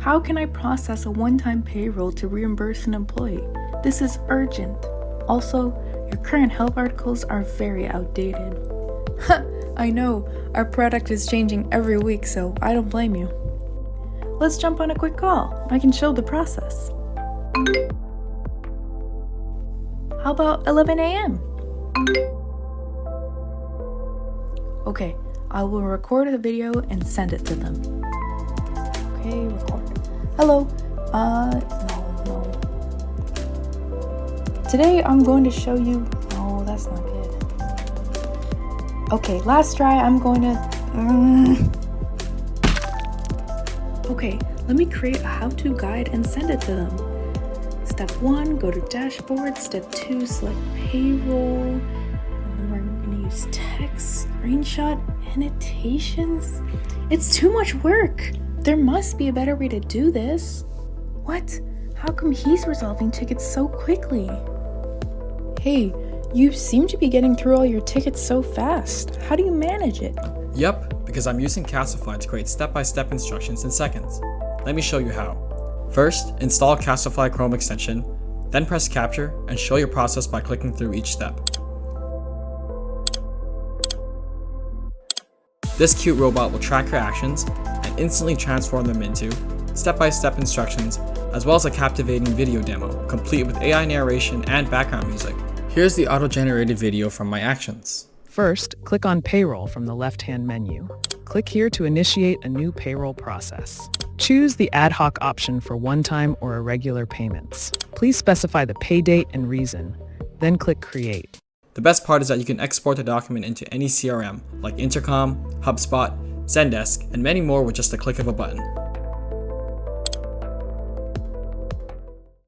How can I process a one-time payroll to reimburse an employee? This is urgent. Also, your current help articles are very outdated. I know, our product is changing every week, so I don't blame you. Let's jump on a quick call. I can show the process. How about 11 a.m.? Okay, I will record a video and send it to them. Okay, record. Hello. No. Today I'm going to show you. Oh, that's not good. Okay, last try. I'm going to. Okay, let me create a how-to guide and send it to them. Step 1, go to dashboard. Step 2, select payroll. And then we're going to use text, screenshot, annotations. It's too much work. There must be a better way to do this. What? How come he's resolving tickets so quickly? Hey, you seem to be getting through all your tickets so fast. How do you manage it? Yep, because I'm using Castofly to create step-by-step instructions in seconds. Let me show you how. First, install Castofly Chrome extension, then press capture and show your process by clicking through each step. This cute robot will track your actions and instantly transform them into step-by-step instructions, as well as a captivating video demo, complete with AI narration and background music. Here's the auto-generated video from my actions. First, click on Payroll from the left-hand menu. Click here to initiate a new payroll process. Choose the ad hoc option for one-time or irregular payments. Please specify the pay date and reason, then click Create. The best part is that you can export the document into any CRM like Intercom, HubSpot, Zendesk, and many more with just a click of a button.